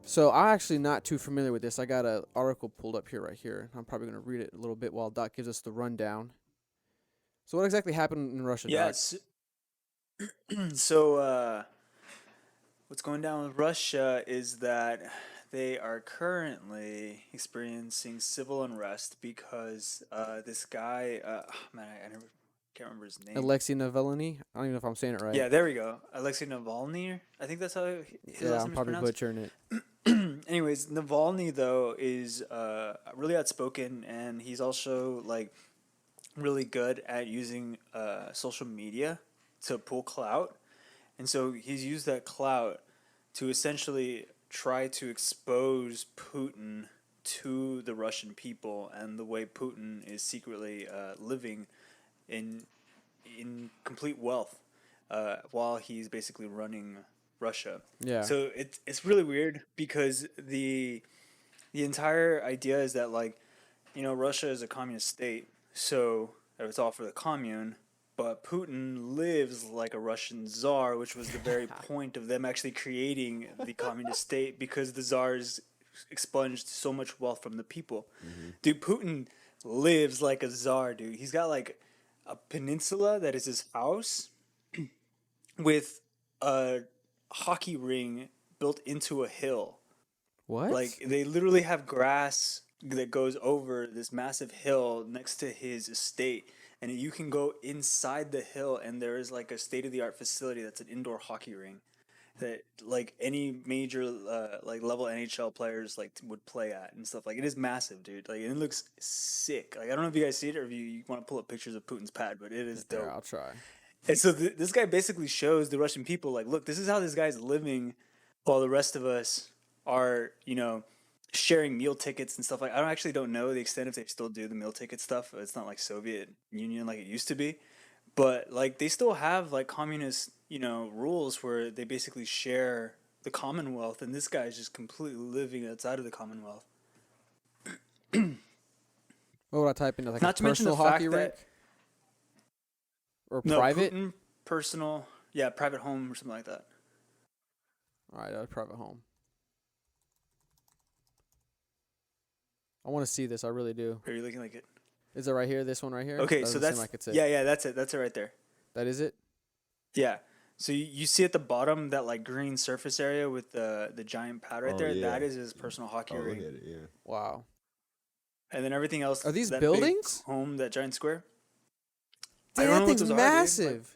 So I'm actually not too familiar with this. I got an article pulled up here right here. I'm probably going to read it a little bit while Doc gives us the rundown. So what exactly happened in Russia, Doc? Yes. So what's going down with Russia is that they are currently experiencing civil unrest because this guy, man, I never can't remember his name. Alexei Navalny? I don't even know if I'm saying it right. Yeah, there we go. Alexei Navalny. I think that's how his Yeah, last I'm name is probably pronounced. butchering it. Anyways, Navalny though is really outspoken, and he's also like really good at using social media to pull clout. And so he's used that clout to essentially try to expose Putin to the Russian people and the way Putin is secretly living in complete wealth while he's basically running Russia. Yeah. So it's really weird because the entire idea is that like Russia is a communist state, so it's all for the commune. But Putin lives like a Russian czar, which was the very point of them actually creating the communist state because the czars expunged so much wealth from the people. Mm-hmm. Dude, Putin lives like a czar, dude. He's got like a peninsula that is his house with a hockey ring built into a hill. What? Like they literally have grass that goes over this massive hill next to his estate, and you can go inside the hill, and there is like a state of the art facility that's an indoor hockey ring that like any major like level NHL players like would play at and stuff. Like it is massive, dude. Like it looks sick. Like I don't know if you guys see it or if you want to pull up pictures of Putin's pad, but it is There, dope. I'll try. And so this guy basically shows the Russian people like, look, this is how this guy's living, while the rest of us are, sharing meal tickets and stuff like. I don't know the extent if they still do the meal ticket stuff. It's not like Soviet Union like it used to be, but like they still have like communist, rules where they basically share the Commonwealth, and this guy is just completely living outside of the Commonwealth. What would I type in? Like a Not to mention the personal hockey fact rink? that Or no private? Putin personal, yeah, private home or something like that. Alright, a private home. I want to see this. I really do. Are you looking like it? Is it right here? This one right here? Okay, Doesn't so that's seem like it's it. yeah, that's it. That's it right there. That is it? Yeah. So you see at the bottom that like green surface area with the giant pad right Oh, there. yeah. That is his personal hockey Oh, look ring. at it. Yeah. Wow. And then everything else. Are these that buildings? Big home, that giant square. Dude, I don't that know what thing's those are, dude. Like, massive.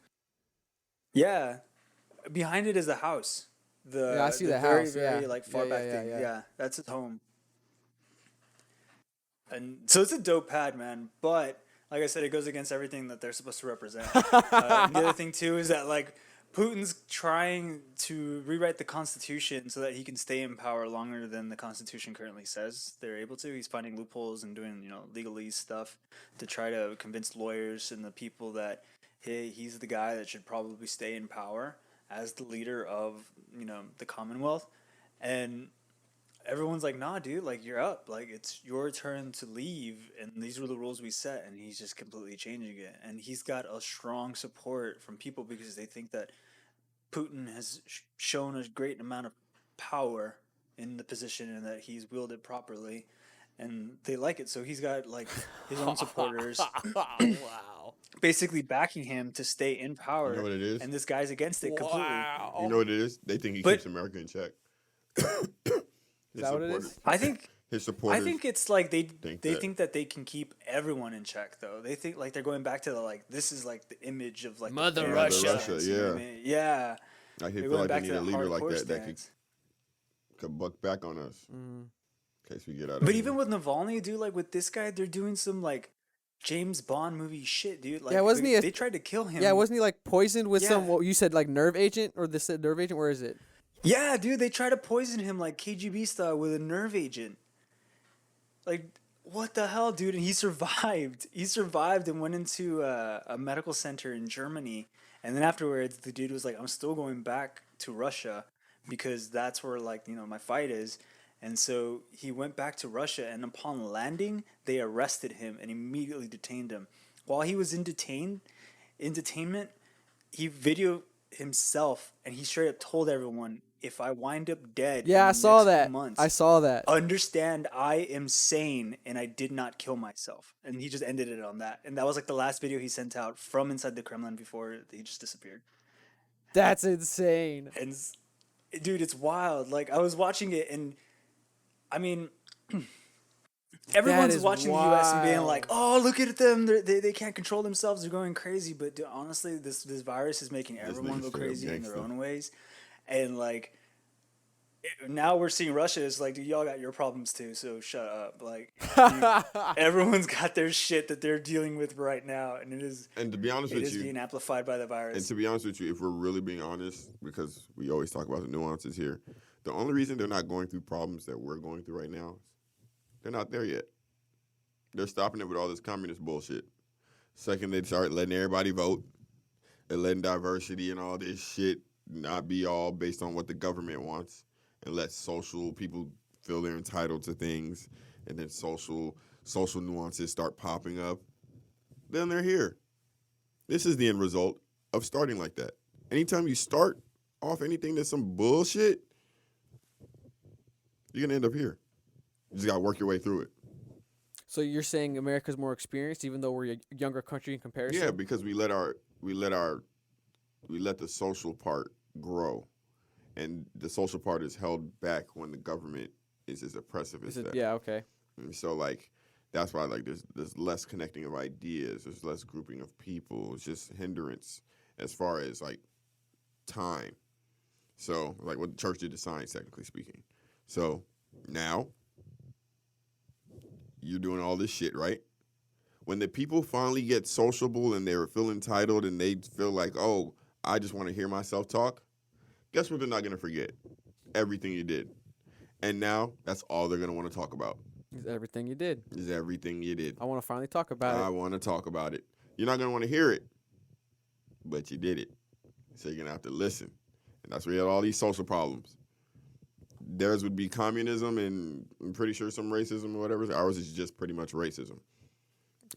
yeah. Behind it is the house. Yeah, I see the very, house, very yeah. like far Yeah, back yeah, thing. yeah. Yeah, that's his home. And so it's a dope pad, man. But like I said, it goes against everything that they're supposed to represent. And the other thing too is that like Putin's trying to rewrite the Constitution so that he can stay in power longer than the Constitution currently says they're able to. He's finding loopholes and doing legalese stuff to try to convince lawyers and the people that he's the guy that should probably stay in power as the leader of the Commonwealth. And everyone's like, nah, dude, like you're up. Like it's your turn to leave, and these were the rules we set, and he's just completely changing it. And he's got a strong support from people because they think that Putin has shown a great amount of power in the position and that he's wielded properly, and they like it. So he's got like his own supporters Wow. basically backing him to stay in power. You know what it is? And this guy's against it completely. Wow. You know what it is? They think he But- keeps America in check. Is that what it is? I think His supporters. I think it's like they that- think that they can keep everyone in check though. They think like they're going back to the like this is like the image of like Mother the Russia. stance, you know what I mean? Yeah. I They're feel going like they back need to a leader like hardcore that could stance. buck back on us Mm. in case we get out of But here. even with Navalny, dude, like with this guy, they're doing some like James Bond movie shit, dude. Like Yeah, wasn't he a- they tried to kill him. Yeah, wasn't he like poisoned with some, Yeah. what you said, like nerve agent? Or this said nerve agent? Where is it? Yeah, dude, they tried to poison him like KGB style with a nerve agent. Like, what the hell, dude? And he survived. He survived and went into a medical center in Germany. And then afterwards, the dude was like, I'm still going back to Russia because that's where, like, my fight is. And so he went back to Russia. And upon landing, they arrested him and immediately detained him. While he was in detainment, he videoed himself and he straight up told everyone, if I wind up dead Yeah, in I the saw next few that. months, I saw that. understand I am sane and I did not kill myself. And he just ended it on that. And that was like the last video he sent out from inside the Kremlin before he just disappeared. That's insane. And dude, it's wild. Like I was watching it, and I mean, everyone's is watching the U.S. and being wild. like, "Oh, look at them! They can't control themselves. They're going crazy." But dude, honestly, this virus is making everyone nigga go straight up crazy in their gangsta. own ways, and like now we're seeing Russia is like, dude, y'all got your problems too, so shut up. Like everyone's got their shit that they're dealing with right now, and And to be honest it with is you, being amplified by the and virus. to be honest with you, if we're really being honest, because we always talk about the nuances here, the only reason they're not going through problems that we're going through right now, they're not there yet. They're stopping it with all this communist bullshit. Second, they start letting everybody vote and letting diversity and all this shit not be all based on what the government wants, and let social people feel they're entitled to things, and then social nuances start popping up. Then they're here. This is the end result of starting like that. Anytime you start off anything that's some bullshit, you're gonna end up here. You just gotta work your way through it. So you're saying America's more experienced, even though we're a younger country in comparison? Yeah, because we let the social part grow, and the social part is held back when the government is as oppressive as that. Yeah, okay. And so like that's why like there's less connecting of ideas, there's less grouping of people. It's just hindrance as far as like time. So like what the church did to science, technically speaking. So now you're doing all this shit, right? When the people finally get sociable and they feel entitled and they feel like, oh, I just want to hear myself talk, guess what they're not going to forget? Everything you did. And now that's all they're going to want to talk about. Is everything you did. Is everything you did. I want to finally talk about I it. want to talk about it. You're not going to want to hear it, but you did it. So you're going to have to listen. And that's where you have all these social problems. Theirs would be communism and I'm pretty sure some racism or whatever. Ours is just pretty much racism.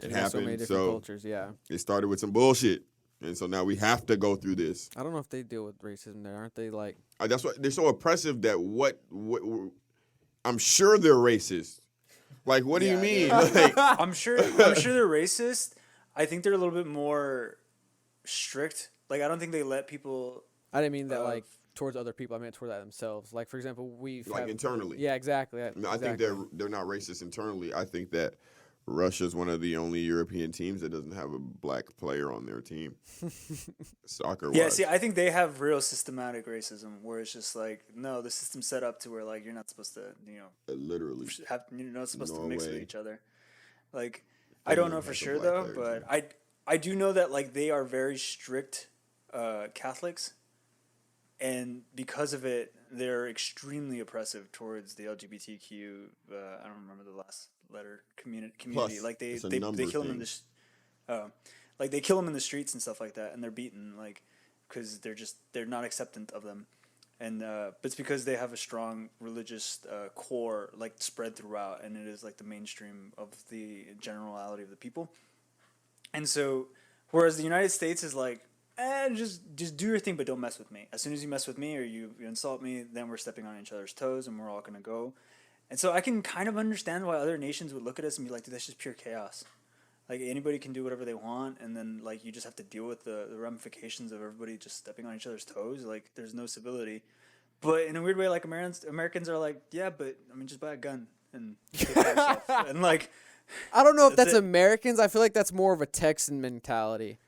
It There's so many happened, different so cultures, yeah. it started with some bullshit. And so now we have to go through this. I don't know if they deal with racism there, aren't they? Like, That's why they're so oppressive that what I'm sure they're racist. Like, what do you mean? Like, I'm sure they're racist. I think they're a little bit more strict. Like I don't think they let people. I didn't mean that like towards other people. I meant toward that themselves. Like, for example, like internally. Yeah, exactly. I think they're not racist internally. I think that Russia's one of the only European teams that doesn't have a black player on their team. Soccer-wise. Yeah, see, I think they have real systematic racism where it's just like, no, the system's set up to where like you're not supposed to, Literally. you're not supposed to No mix with way. each other. Like, I don't know for sure though, but I do know that like they are very strict Catholics, and because of it, they're extremely oppressive towards the LGBTQ. I don't remember the last letter community. Plus, like they it's a they number kill them in thing. the like they kill them in the streets and stuff like that, and they're beaten like because they're not acceptant of them, and but it's because they have a strong religious core like spread throughout, and it is like the mainstream of the generality of the people, and so whereas the United States is like. Just do your thing, but don't mess with me. As soon as you mess with me or you insult me, then we're stepping on each other's toes, and we're all gonna go. And so I can kind of understand why other nations would look at us and be like, dude, that's just pure chaos. Like anybody can do whatever they want, and then like you just have to deal with the ramifications of everybody just stepping on each other's toes. Like there's no civility. But in a weird way, like Americans are like, yeah, but I mean, just buy a gun and take care of yourself. And like, I don't know if that's it. Americans. I feel like that's more of a Texan mentality.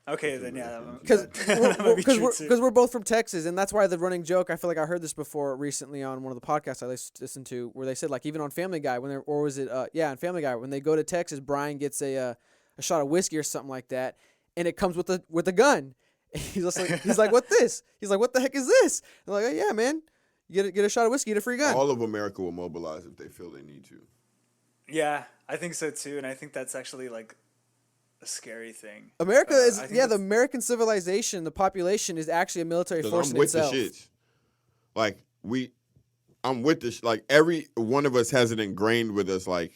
okay, then yeah, Because that might be true too. we're both from Texas, and that's why the running joke. I feel like I heard this before recently on one of the podcasts I listened to, where they said like even on Family Guy when they're on Family Guy when they go to Texas, Brian gets a shot of whiskey or something like that, and it comes with a gun. He's like what this? He's like what the heck is this? And they're like, oh, yeah, man, you get a shot of whiskey, get a free gun. All of America will mobilize if they feel they need to. Yeah, I think so too, and I think that's actually like a scary thing. America is the the American civilization. The population is actually a military force I'm in with itself. the shits. Like I'm with this. Like every one of us has it ingrained with us. Like,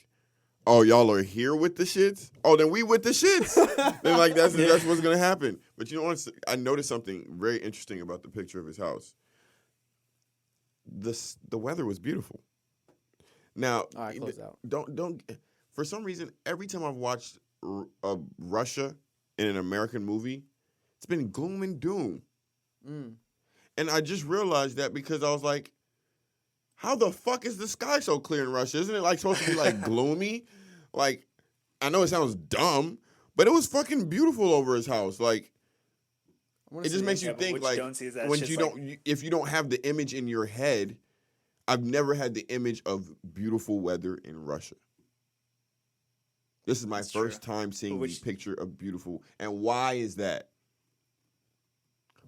oh, y'all are here with the shits. Oh, then we with the shits. Then like that's what's gonna happen. But you know what? I noticed something very interesting about the picture of his house. the weather was beautiful. Now, All right, close out. don't. For some reason, every time I've watched Russia in an American movie, it's been gloom and doom. And I just realized that because I was like, how the fuck is the sky so clear in Russia? Isn't it like supposed to be like gloomy? Like, I know it sounds dumb, but it was fucking beautiful over his house. Like, it just makes you think like when you don't, if you don't have the image in your head, I've never had the image of beautiful weather in Russia. This is my first time seeing the picture of beautiful. And why is that?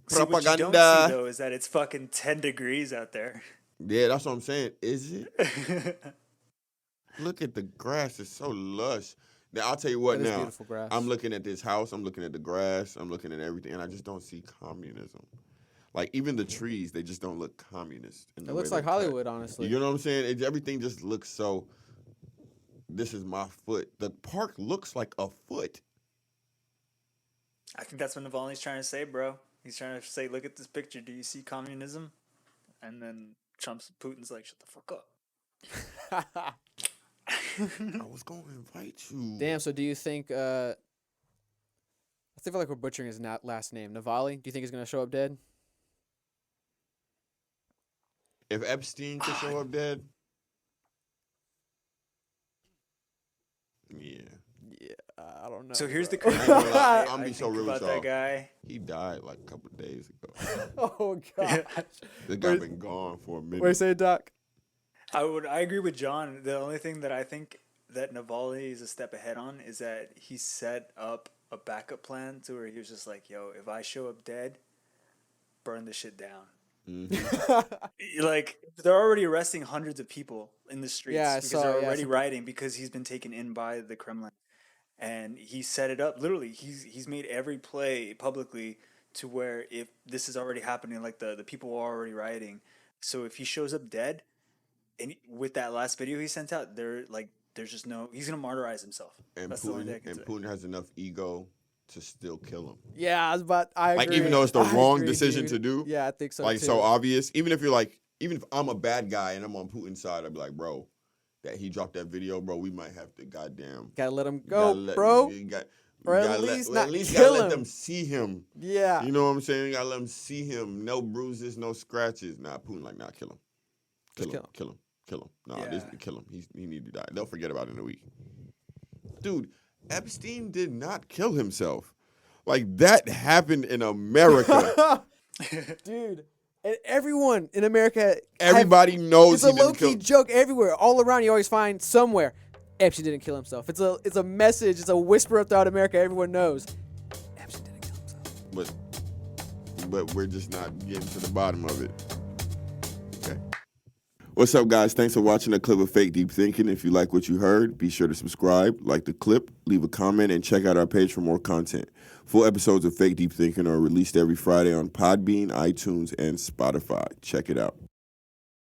See, what you don't see, though, is that it's fucking 10 degrees out there. Yeah, that's what I'm saying. Is it? Look at the grass. It's so lush. Now, I'll tell you what now. Beautiful grass. I'm looking at this house. I'm looking at the grass. I'm looking at everything. And I just don't see communism. Like, even the trees, they just don't look communist. It looks like Hollywood, honestly. You know what I'm saying? Everything just looks so, this is my foot. The park looks like a foot. I think that's what Navalny's trying to say, bro. He's trying to say, look at this picture. Do you see communism? And then Putin's like, shut the fuck up. I was going to invite you. Damn, so do you think, I feel like we're butchering his last name. Navalny, do you think he's going to show up dead? If Epstein could show up dead? Yeah. Yeah, I don't know. So here's the I'm crazy gonna thing lie, I'm be so real about with y'all. that guy. He died like a couple of days ago. Oh, gosh. This guy been gone for a minute. What do you say, Doc? I agree with John. The only thing that I think that Navalny is a step ahead on is that he set up a backup plan to where he was just like, yo, if I show up dead, burn the shit down. Like, they're already arresting hundreds of people in the streets because they're already rioting because he's been taken in by the Kremlin. And he set it up, literally, he's made every play publicly to where if this is already happening, like the people are already rioting. So if he shows up dead, and with that last video he sent out, there's just no, he's going to martyrize himself. And Putin has enough ego to still kill him. Yeah, I agree. Like, even though it's the wrong decision to do. Yeah, I think so, like, too. so obvious. Even if I'm a bad guy and I'm on Putin's side, I'd be like, bro, that he dropped that video, bro, we might have to gotta let him go, bro. Or at least gotta let them see him. Yeah. You know what I'm saying? You gotta let them see him. No bruises, no scratches. Nah, Putin like, nah, kill him. Kill him. Nah, kill him. He need to die. They'll forget about it in a week. Dude, Epstein did not kill himself. Like, that happened in America. Dude. And everyone in America, everybody knows it's a low-key joke everywhere. All around, you always find somewhere, Epstein didn't kill himself. It's a message. It's a whisper throughout America. Everyone knows Epstein didn't kill himself. But we're just not getting to the bottom of it. Okay. What's up, guys? Thanks for watching a clip of Fake Deep Thinking. If you like what you heard, be sure to subscribe, like the clip, leave a comment, and check out our page for more content. Full episodes of Fake Deep Thinking are released every Friday on Podbean, iTunes, and Spotify. Check it out.